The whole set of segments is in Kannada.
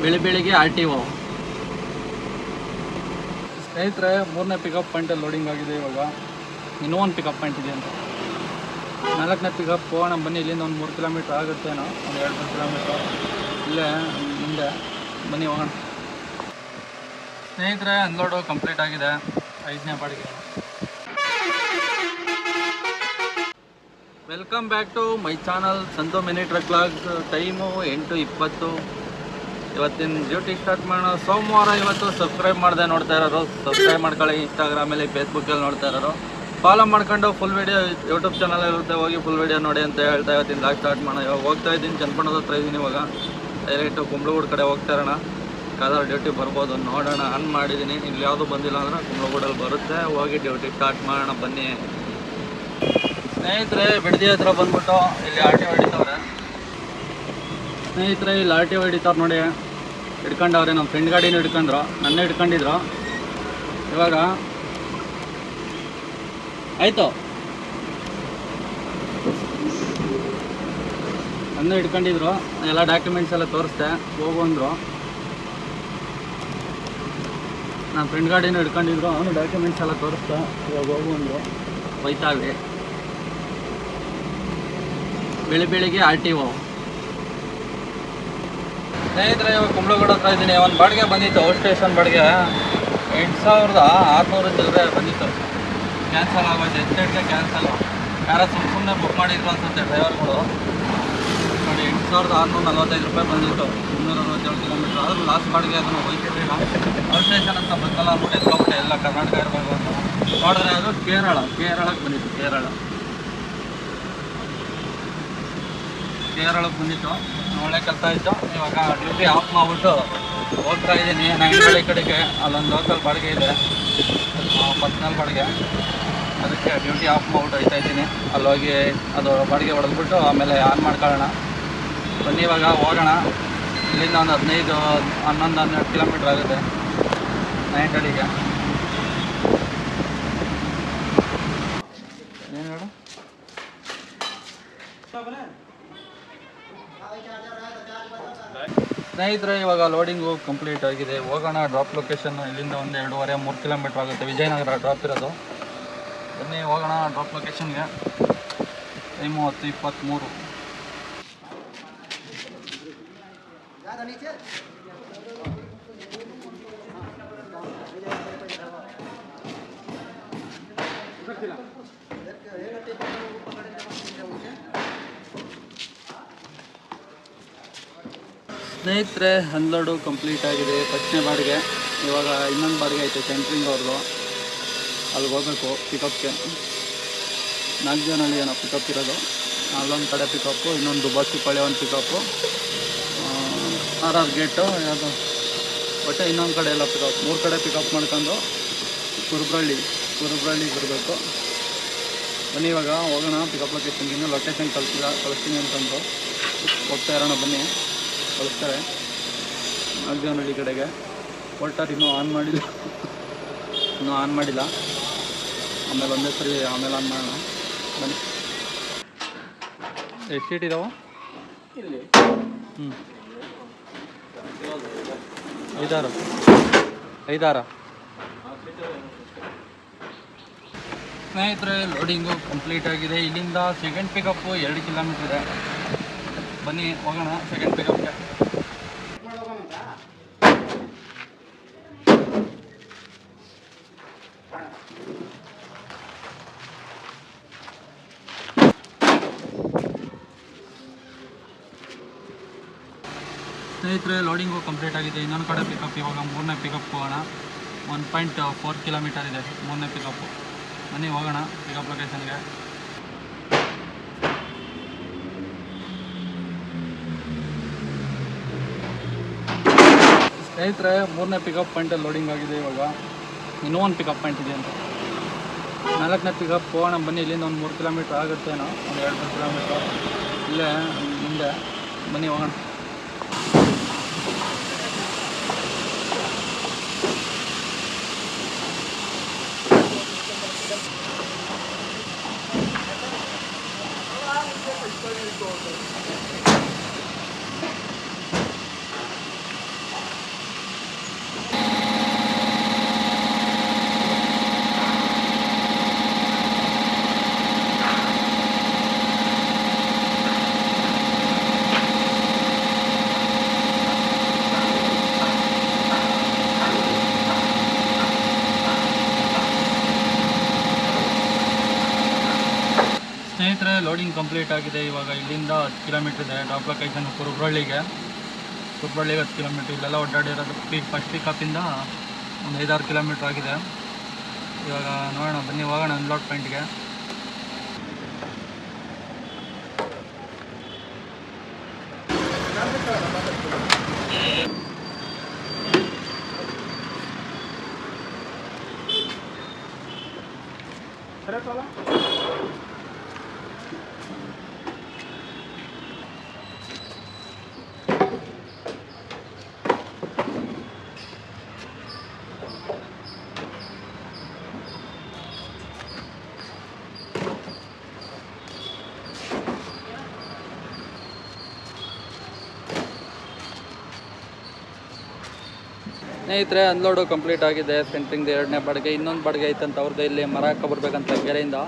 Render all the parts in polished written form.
ಬೆಳಿಗ್ಗೆ RTO. ಸ್ನೇಹಿತರೆ, 3ನೇ ಪಿಕಪ್ ಪಾಯಿಂಟಲ್ಲಿ ಲೋಡಿಂಗ್ ಆಗಿದೆ. ಇವಾಗ ಇನ್ನೂ ಒಂದು ಪಿಕಪ್ ಪಾಯಿಂಟ್ ಇದೆ ಅಂತ. 4ನೇ ಪಿಕಪ್ ಹೋಗೋಣ ಬನ್ನಿ. ಇಲ್ಲಿಂದ ಒಂದು 3 ಕಿಲೋಮೀಟ್ರ್ ಆಗುತ್ತೇನೋ, ಒಂದು 2-3 ಕಿಲೋಮೀಟ್ರ್ ಇಲ್ಲೇ ಮುಂದೆ ಬನ್ನಿ ಹೋಗೋಣ. ಸ್ನೇಹಿತರೆ, ಅನ್ಲೋಡು ಕಂಪ್ಲೀಟ್ ಆಗಿದೆ. 5ನೇ ಬಾಡಿಗೆ. Welcome back to my channel Santu mini truck vlogs. Time 8:20. ಇವತ್ತಿನ ಡ್ಯೂಟಿ ಸ್ಟಾರ್ಟ್ ಮಾಡೋಣ. ಸೋಮವಾರ ಇವತ್ತು. ಸಬ್ಸ್ಕ್ರೈಬ್ ಮಾಡದೆ ನೋಡ್ತಾ ಇರೋರು ಸಬ್ಸ್ಕ್ರೈಬ್ ಮಾಡ್ಕೊಳ್ಳಿ. ಇನ್ಸ್ಟಾಗ್ರಾಮಲ್ಲಿ, ಫೇಸ್ಬುಕ್ಕಲ್ಲಿ ನೋಡ್ತಾ ಇರೋರು ಫಾಲೋ ಮಾಡ್ಕೊಂಡು ಫುಲ್ ವೀಡಿಯೋ ಯೂಟ್ಯೂಬ್ ಚಾನಲ್ ಇರುತ್ತೆ, ಹೋಗಿ ಫುಲ್ ವೀಡಿಯೋ ನೋಡಿ ಅಂತ ಹೇಳ್ತಾ ಇವತ್ತಿನ ಲಾಗ್ ಸ್ಟಾರ್ಟ್ ಮಾಡೋಣ. ಇವಾಗ ಹೋಗ್ತಾ ಇದ್ದೀನಿ, ಚನ್ನಪಟ್ಟಣದ ಹತ್ರ ಇದ್ದೀನಿ. ಇವಾಗ ಡೈರೆಕ್ಟು ಕುಂಬ್ಳಗೂಡು ಕಡೆ ಹೋಗ್ತಾ ಇರೋಣ. ಯಾವ್ದಾದ್ರು ಡ್ಯೂಟಿ ಬರ್ಬೋದು ನೋಡೋಣ. ಆನ್ ಮಾಡಿದ್ದೀನಿ. ಇಲ್ಲಿ ಯಾವುದು ಬಂದಿಲ್ಲ ಅಂದರೆ ಕುಂಬ್ಳಗೂಡಲ್ಲಿ ಬರುತ್ತೆ. ಹೋಗಿ ಡ್ಯೂಟಿ ಸ್ಟಾರ್ಟ್ ಮಾಡೋಣ ಬನ್ನಿ. ಸ್ನೇಹಿತರೆ, ಬಿಡದಿ ಹತ್ರ ಬಂದ್ಬಿಟ್ಟು ಇಲ್ಲಿ RTO ಹಿಡಿತವ್ರೆ. ಸ್ನೇಹಿತರೆ, ಇಲ್ಲಿ RTO ಹಿಡಿತವ್ರು ನೋಡಿ. ಹಿಡ್ಕೊಂಡವ್ರೆ. ನಮ್ಮ ಫ್ರೆಂಡ್ ಗಾಡಿನೂ ಹಿಡ್ಕೊಂಡ್ರು, ನನ್ನ ಹಿಡ್ಕೊಂಡಿದ್ರು. ಇವಾಗ ಆಯಿತು, ನನ್ನ ಹಿಡ್ಕೊಂಡಿದ್ರು. ಎಲ್ಲ ಡಾಕ್ಯುಮೆಂಟ್ಸ್ ಎಲ್ಲ ತೋರಿಸ್ದೆ. ಹೋಗು ಅಂದರು. ನನ್ನ ಫ್ರೆಂಡ್ ಗಾಡಿನೂ ಹಿಡ್ಕೊಂಡಿದ್ರು, ಅವನು ಡಾಕ್ಯುಮೆಂಟ್ಸ್ ಎಲ್ಲ ತೋರಿಸ್ದೆ. ಇವಾಗ ಹೋಗು ಅಂದರು. ಹೋಯ್ತಾವೆ. ಬೆಳಿಗ್ಗೆ RTO. ಸ್ನೇಹಿತರೆ, ಇವಾಗ ಕುಂಬ್ಳಗೂಡು ಹತ್ರ ಇದ್ದೀನಿ. ಒಂದು ಬಾಡಿಗೆ ಬಂದಿತ್ತು, ಔಟ್ ಸ್ಟೇಷನ್ ಬಾಡಿಗೆ 8,600 ಚಿಲ್ಲರೆ ಬಂದಿತ್ತು. ಕ್ಯಾನ್ಸಲ್ ಆಗೋಯ್ತು. ಎಸ್ಟೇಟ್ಗೆ ಕ್ಯಾನ್ಸಲ್. ಯಾರೋ ಸುಮ್ಮನೆ ಬುಕ್ ಮಾಡಿದ್ರು ಅನ್ಸುತ್ತೆ ಡ್ರೈವರ್ಗಳು. ನೋಡಿ, 8,645 ರೂಪಾಯಿ ಬಂದಿತ್ತು. 267 ಕಿಲೋಮೀಟ್ರ್. ಆದರೂ ಲಾಸ್ಟ್ ಬಾಡಿಗೆ ಅದನ್ನು ಹೋಯ್ತಿರಲಿಲ್ಲ. ಔಟ್ ಸ್ಟೇಷನ್ ಅಂತ ಬಂದಲ್ಲ ಅಂದ್ಬಿಟ್ಟು ಎತ್ಕೊಬಿಟ್ಟೆ. ಎಲ್ಲ ಕರ್ನಾಟಕ ಇರಬೇಕು ಅಂತ ನೋಡಿದ್ರೆ ಅದು ಕೇರಳಕ್ಕೆ ಬಂದಿತ್ತು. ಕೇರಳಕ್ಕೆ ಬಂದಿತ್ತು. ಒಳ್ಳೆ ಕೆಲಸ ಆಯಿತು. ಇವಾಗ ಡ್ಯೂಟಿ ಆಫ್ ಮಾಡಿಬಿಟ್ಟು ಹೋಗ್ತಾ ಇದ್ದೀನಿ ನಂಗನಹಳ್ಳಿ ಕಡೆಗೆ. ಅಲ್ಲೊಂದು ಲೋಕಲ್ ಬಾಡಿಗೆ ಇದೆ, ಪರ್ಸ್ನಲ್ ಬಾಡಿಗೆ. ಅದಕ್ಕೆ ಡ್ಯೂಟಿ ಆಫ್ ಮಾಡಿಬಿಟ್ಟು ಹೋಗ್ತಾ ಇದ್ದೀನಿ. ಅಲ್ಲೋಗಿ ಅದು ಬಾಡಿಗೆ ಹೊಡೆದ್ಬಿಟ್ಟು ಆಮೇಲೆ ಆನ್ ಮಾಡ್ಕೊಳ್ಳೋಣ ಬನ್ನಿ. ಇವಾಗ ಹೋಗೋಣ. ಇಲ್ಲಿಂದ ಒಂದು 11-12 ಕಿಲೋಮೀಟ್ರ್ ಆಗುತ್ತೆ ನಂಗನಹಳ್ಳಿಗೆ. ಏನು ಹೇಳು ಸ್ನೇಹಿತರೆ, ಇವಾಗ ಲೋಡಿಂಗು ಕಂಪ್ಲೀಟ್ ಆಗಿದೆ. ಹೋಗೋಣ. ಡ್ರಾಪ್ ಲೊಕೇಶನ್ ಇಲ್ಲಿಂದ ಒಂದು 2.5-3 ಕಿಲೋಮೀಟ್ರ್ ಆಗುತ್ತೆ. ವಿಜಯನಗರ ಡ್ರಾಪ್ ಇರೋದು. ಬನ್ನಿ ಹೋಗೋಣ ಡ್ರಾಪ್ ಲೊಕೇಶನ್ಗೆ. ಟೈಮು 10:23. ಸ್ನೇಹಿತರೆ, ಅನ್ಲೋಡು ಕಂಪ್ಲೀಟ್ ಆಗಿದೆ. 1ನೇ ಬಾಡಿಗೆ. ಇವಾಗ ಇನ್ನೊಂದು ಬಾಡಿಗೆ ಐತೆ ಸೆಂಟ್ರಿಂಗ್ ಅವ್ರದ್ದು. ಅಲ್ಲಿಗೆ ಹೋಗಬೇಕು ಪಿಕಪ್ಗೆ. 4 ಜನಲ್ಲಿ ಏನೋ ಪಿಕಪ್ ಇರೋದು. ಅಲ್ಲೊಂದು ಕಡೆ ಪಿಕಪ್ಪು, ಇನ್ನೊಂದು ಬಸ್ಸಿಪಾಳ್ಯ ಒಂದು ಪಿಕಪ್ಪು, RR ಗೇಟು ಯಾವುದು ಒಟ್ಟೆ ಇನ್ನೊಂದು ಕಡೆ ಎಲ್ಲ ಪಿಕಪ್. 3 ಕಡೆ ಪಿಕಪ್ ಮಾಡ್ಕೊಂಡು ಕುರುಬ್ರಳ್ಳಿಗೆ ಬರಬೇಕು. ಬನ್ನಿ ಇವಾಗ ಹೋಗೋಣ ಪಿಕಪ್ ಲೊಕೇಶನ್ಗೆ. ಇನ್ನೂ ಲೊಕೇಶನ್ ಕಳಿಸ್ತೀನಿ ಅಂತಂದು ಹೋಗ್ತಾ ಇರೋಣ. ಬನ್ನಿ, ಕಳಿಸ್ತಾರೆ. 4 ಜನಹಳ್ಳಿ ಕಡೆಗೆ. ಹೊರಟಾರೆ ಇನ್ನೂ ಆನ್ ಮಾಡಿಲ್ಲ. ಆಮೇಲೆ ಒಂದೇ ಸರಿ ಆಮೇಲೆ ಆನ್ ಮಾಡೋಣ ಬನ್ನಿ. ಎಷ್ಟು ಸೀಟ್ ಇದಾವೆ ಇಲ್ಲಿ? 5-6. ಸ್ನೇಹಿತರೆ, ಲೋಡಿಂಗು ಕಂಪ್ಲೀಟ್ ಆಗಿದೆ. ಇಲ್ಲಿಂದ ಸೆಕೆಂಡ್ ಪಿಕಪ್ಪು 2 ಕಿಲೋಮೀಟ್ರ್ ಇದೆ. ಬನ್ನಿ ಹೋಗೋಣ ಸೆಕೆಂಡ್ ಪಿಕಪ್ಗೆ. ಸ್ನೇಹಿತರೆ, ಲೋಡಿಂಗು ಕಂಪ್ಲೀಟ್ ಆಗಿದೆ. ಇನ್ನೊಂದು ಕಡೆ ಪಿಕಪ್. ಇವಾಗ 3ನೇ ಪಿಕಪ್ ಹೋಗೋಣ. 1.4 ಕಿಲೋಮೀಟರ್ ಇದೆ 3ನೇ ಪಿಕಪ್ಪು. ಬನ್ನಿ ಹೋಗೋಣ ಪಿಕಪ್ ಲೊಕೇಶನ್ಗೆ. ಸ್ನೇಹಿತರೆ, 3ನೇ ಪಿಕಪ್ ಪಾಯಿಂಟಲ್ಲಿ ಲೋಡಿಂಗ್ ಆಗಿದೆ. ಇವಾಗ ಇನ್ನೂ ಒಂದು ಪಿಕಪ್ ಪಾಯಿಂಟ್ ಇದೆ ಅಂತ. 4ನೇ ಪಿಕಪ್ ಹೋಗೋಣ ಬನ್ನಿ. ಇಲ್ಲಿಂದ ಒಂದು 3 ಕಿಲೋಮೀಟ್ರ್ ಆಗುತ್ತೇನೋ, ಒಂದು 2-3 ಕಿಲೋಮೀಟ್ರ್ ಇಲ್ಲೇ ಮುಂದೆ ಬನ್ನಿ ಹೋಗೋಣ. ಲೋಡಿಂಗ್ ಕಂಪ್ಲೀಟ್ ಆಗಿದೆ. ಇವಾಗ ಇಲ್ಲಿಂದ 10 ಕಿಲೋಮೀಟ್ರ್ ಇದೆ ಡ್ರಾಪ್ ಲೊಕೇಶನ್ ಕುರುಬ್ರಳ್ಳಿಗೆ 10 ಕಿಲೋಮೀಟ್ರ್. ಇಲ್ಲೆಲ್ಲ ಓಡಾಡಿರೋದು ಫಸ್ಟ್ ಪಿಕಪ್ಪಿಂದ ಒಂದು 5-6 ಕಿಲೋಮೀಟ್ರ್ ಆಗಿದೆ. ಇವಾಗ ನೋಡೋಣ ಬನ್ನಿ, ಹೋಗೋಣ ಅನ್ಲೋಡ್ ಪಾಯಿಂಟ್ಗೆ. ಸ್ನೇಹಿತರೆ, ಅನ್ಲೋಡು ಕಂಪ್ಲೀಟ್ ಆಗಿದೆ. ಸೆಂಟ್ರಿಂಗ್ದು 2ನೇ ಬಾಡಿಗೆ, ಇನ್ನೊಂದು ಬಾಡಿಗೆ ಐತಂತ ಅವ್ರದ್ದು. ಇಲ್ಲಿ ಮರ ಹಾಕೊಬರ್ಬೇಕಂತ ಕೆರೆಯಿಂದ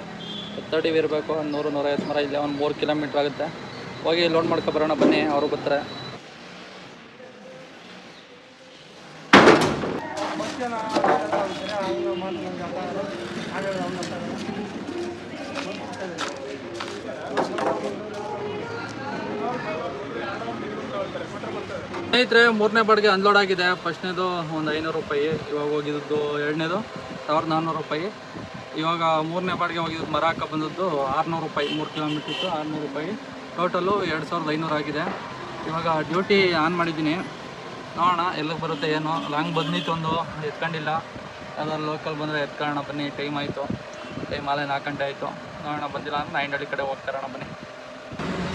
10 ಅಡಿ ಇರಬೇಕು, 100-150 ಮರ. ಇಲ್ಲೇ ಒಂದು 3 ಕಿಲೋಮೀಟ್ರ್ ಆಗುತ್ತೆ. ಹೋಗಿ ಲೋಡ್ ಮಾಡ್ಕೊಬರೋಣ ಬನ್ನಿ, ಅವರು ಬರ್ತಾರೆ. ಸ್ನೇಹಿತರೆ, 3ನೇ ಬಾಡಿಗೆ ಅನ್ಲೋಡ್ ಆಗಿದೆ. ಫಸ್ಟ್ನೇದು ಒಂದು 500 ರೂಪಾಯಿ, ಇವಾಗ ಹೋಗಿದ್ದು 2ನೇದು 1400 ರೂಪಾಯಿ. ಇವಾಗ 3ನೇ ಬಾಡಿಗೆ ಹೋಗಿದ್ದು ಮರ ಹಾಕ ಬಂದದ್ದು 600 ರೂಪಾಯಿ. 3 ಕಿಲೋಮೀಟ್ರ್ ಇತ್ತು, 600 ರೂಪಾಯಿ. ಟೋಟಲು 2500 ಆಗಿದೆ. ಇವಾಗ ಡ್ಯೂಟಿ ಆನ್ ಮಾಡಿದ್ದೀನಿ, ನೋಡೋಣ ಎಲ್ಲಿಗೆ ಬರುತ್ತೆ ಏನು. ಲಾಂಗ್ ಬಂದಿತ್ತು, ಒಂದು ಎತ್ಕೊಂಡಿಲ್ಲ. ಯಾವ್ದಾದ್ರು ಲೋಕಲ್ ಬಂದರೆ ಎತ್ಕೊಳ್ಳೋಣ ಬನ್ನಿ. ಟೈಮ್ ಆಯಿತು, ಟೈಮ್ ಆಲೆ 4 ಗಂಟೆ ಆಯಿತು. ನೋಡೋಣ, ಬಂದಿಲ್ಲ ಅಂದ್ರೆ ನಾಯಿಂಡಳ್ಳಿ ಕಡೆ ಹೋಗ್ತಾರೋಣ ಬನ್ನಿ.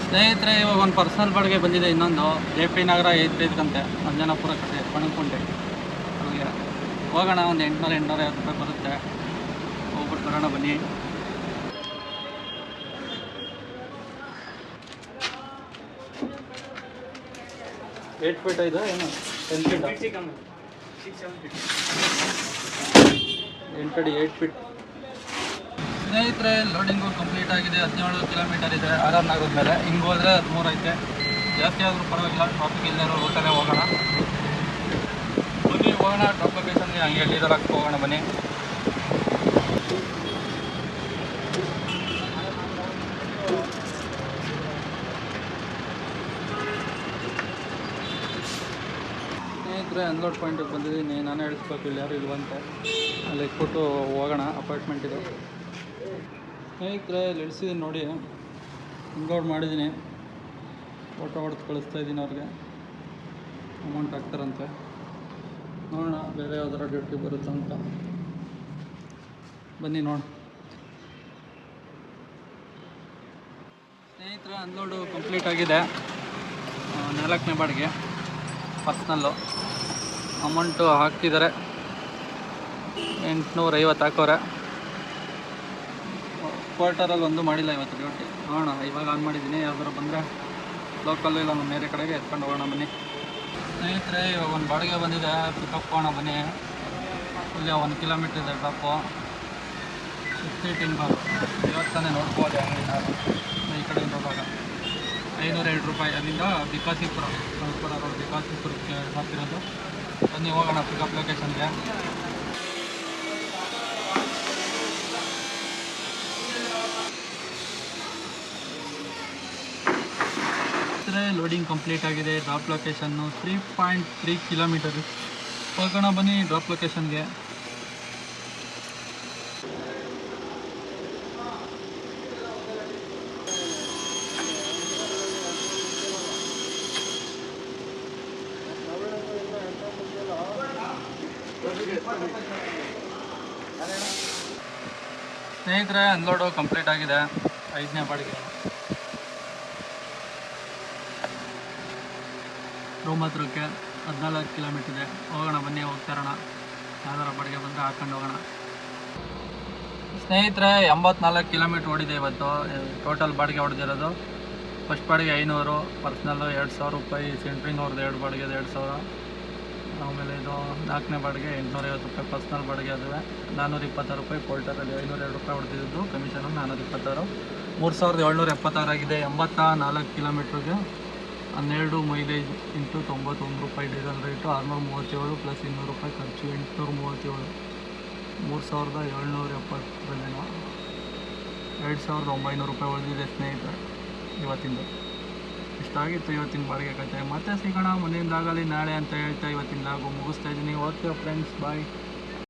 ಸ್ನೇಹಿತರೆ, ಇವಾಗ ಒಂದು ಪರ್ಸನಲ್ ಬಾಡಿಗೆ ಬಂದಿದೆ. ಇನ್ನೊಂದು JP ನಗರ 5 ಅಂಜನಾಪುರ ಕಡೆ ಬಣಕುಂಟೆ. ಅಲ್ಲಿಗೆ ಹೋಗೋಣ. ಒಂದು 800-850 ರೂಪಾಯಿ ಬರುತ್ತೆ. ಹೋಗ್ಬಿಟ್ಟು ಬರೋಣ ಬನ್ನಿ. ಏಟ್ ಫೀಟ್ ಇದೆ ಏನು? 10 ಫೀಟ್ 8 ಅಡಿ 8 ಫೀಟ್. ಸ್ನೇಹಿತರೆ, ಲೋಡಿಂಗು ಕಂಪ್ಲೀಟ್ ಆಗಿದೆ. 17 ಕಿಲೋಮೀಟರ್ ಇದೆ RR ನಗರದ ಮೇಲೆ. ಹಿಂಗೆ ಹೋದರೆ 13 ಐತೆ. ಜಾಸ್ತಿ ಆದರೂ ಪರವಾಗಿಲ್ಲ, ಟ್ರಾಫಿಕ್ ಇಲ್ಲದೆ ರೋಟಲ್ಲೇ ಹೋಗೋಣ ಬನ್ನಿ. ಹೋಗೋಣ ಡ್ರಾಪ್ ಲೊಕೇಶನ್ಗೆ, ಹಂಗೆ ಎಲ್ಲಿದ್ದಾರೆ ಹೋಗೋಣ ಬನ್ನಿ. ಸ್ನೇಹಿತರೆ, ಅನ್ಲೋಡ್ ಪಾಯಿಂಟಿಗೆ ಬಂದಿದ್ದೀನಿ. ನಾನೇ ಇಳಿಸ್ಬೇಕು, ಇಲ್ಲಿ ಯಾರು ಇಲ್ವಂತೆ. ಅಲ್ಲಿ ಕೊಟ್ಟು ಹೋಗೋಣ. ಅಪಾರ್ಟ್ಮೆಂಟ್ ಇದೆ. ಸ್ನೇಹಿತರೆ, ಇಲ್ಲಿ ಇಳಿಸಿದ್ದೀನಿ ನೋಡಿ. ಅನ್ಲೋಡ್ ಮಾಡಿದ್ದೀನಿ. ಫೋಟೋ ಹೊಡೆದು ಕಳಿಸ್ತಾಯಿದ್ದೀನಿ ಅವ್ರಿಗೆ. ಅಮೌಂಟ್ ಹಾಕ್ತಾರಂತೆ. ನೋಡೋಣ ಬೇರೆ ಯಾವ್ದಾರ ಡ್ಯೂಟಿ ಬರುತ್ತೆ ಅಂತ. ಬನ್ನಿ ನೋಡ. ಸ್ನೇಹಿತರೆ, ಅನ್ಲೋಡು ಕಂಪ್ಲೀಟ್ ಆಗಿದೆ. 4ನೇ ಬಾಡಿಗೆ ಪರ್ಸ್ನಲ್ಲು. ಅಮೌಂಟು ಹಾಕ್ತಿದ್ದಾರೆ 850 ಹಾಕೋರೆ. ಕ್ವಾರ್ಟರಲ್ಲಿ ಒಂದು ಮಾಡಿಲ್ಲ ಇವತ್ತು ಡ್ಯೂಟಿ. ನೋಡೋಣ, ಇವಾಗ ಆನ್ ಮಾಡಿದ್ದೀನಿ. ಯಾವ್ದಾರು ಬಂದರೆ ಲೋಕಲ್ಲು ಇಲ್ಲ ನಮ್ಮ ಬೇರೆ ಕಡೆಗೆ ಎತ್ಕೊಂಡು ಹೋಗೋಣ ಬನ್ನಿ. ಸ್ನೇಹಿತರೆ, ಇವಾಗ ಒಂದು ಬಾಡಿಗೆ ಬಂದಿದೆ. ಪಿಕಪ್ ಹೋಗೋಣ ಬನ್ನಿ. ಇಲ್ಲಿ 1 ಕಿಲೋಮೀಟ್ರ್ ಇದೆ ಡ್ರಾಪು. 6 ಇವತ್ತಾನೆ ನೋಡ್ಬೋದು ಅಂಗಡಿನ. ಈ ಕಡೆಯಿಂದ ಹೋದಾಗ 502 ರೂಪಾಯಿ. ಅಲ್ಲಿಂದ ಬಿಕಾಸಿಪುರ ರೋಡ್, ಬಿಕಾಸಿಪುರಕ್ಕೆ ಹಾಕಿರೋದು. ಬನ್ನಿ ಹೋಗೋಣ ಪಿಕಪ್ ಲೊಕೇಶನ್ಗೆ. ಲೋಡಿಂಗ್ ಕಂಪ್ಲೀಟ್ ಆಗಿದೆ. Drop location 3.3 kilometre. ಹೋಗೋಣ ಬನ್ನಿ ಡ್ರಾಪ್ ಲೊಕೇಶನ್ಗೆ. ಸ್ನೇಹಿತರೆ, ಅನ್ಲೋಡು ಕಂಪ್ಲೀಟ್ ಆಗಿದೆ. 5ನೇ ಬಾಡಿಗೆ ರೂಮ್ ಹತ್ರಕ್ಕೆ 14 ಕಿಲೋಮೀಟ್ರ್ ಇದೆ. ಹೋಗೋಣ ಬನ್ನಿ, ಹೋಗ್ತಾರೋಣ. ಯಾವ್ದಾರ ಬಾಡಿಗೆ ಬಂದರೆ ಹಾಕೊಂಡು ಹೋಗೋಣ. ಸ್ನೇಹಿತರೆ, 84 ಕಿಲೋಮೀಟ್ರ್ ಓಡಿದೆ ಇವತ್ತು. ಟೋಟಲ್ ಬಾಡಿಗೆ ಹೊಡೆದಿರೋದು ಫಸ್ಟ್ ಬಾಡಿಗೆ 500, ಪರ್ಸ್ನಲ್ಲು 2000 ರೂಪಾಯಿ, ಸೆಂಟ್ರಿಂಗ್ ಅವ್ರದ್ದು 2 ಬಾಡಿಗೆ 2000. ಆಮೇಲೆ ಇದು 4ನೇ ಬಾಡಿಗೆ 850 ರೂಪಾಯಿ ಪರ್ಸ್ನಲ್ ಬಾಡಿಗೆ. ಅದುವೆ 426 ರೂಪಾಯಿ. ಪೋಲ್ಟರಲ್ಲಿ 502 ರೂಪಾಯಿ ಹೊಡೆದಿದ್ದು. ಕಮಿಷನು 426. 3776 ಆಗಿದೆ. 84 ಕಿಲೋಮೀಟ್ರಿಗೆ 12 ಮೈಲೇಜ್ ಇಂಟು 91 ರೂಪಾಯಿ ಡೀಸೆಲ್ ರೇಟು. 637 ಪ್ಲಸ್ 200 ರೂಪಾಯಿ ಖರ್ಚು 837. 3770 2900 ರೂಪಾಯಿ ಉಳಿದಿದೆ ಸ್ನೇಹಿತರೆ ಇವತ್ತಿಂದು. ಇಷ್ಟಾಗಿತ್ತು ಇವತ್ತಿನ ಬಾಡಿಗೆ ಕತೆ. ಮತ್ತೆ ಸಿಗೋಣ ಮುಂದಿನ ದಾಗಲಿ ನಾಳೆ ಅಂತ ಹೇಳ್ತಾ ಇವತ್ತಿನ ದಾಗು ಮುಗಿಸ್ತಾ ಇದ್ದೀನಿ. ಓಕೆ ಫ್ರೆಂಡ್ಸ್, ಬಾಯ್.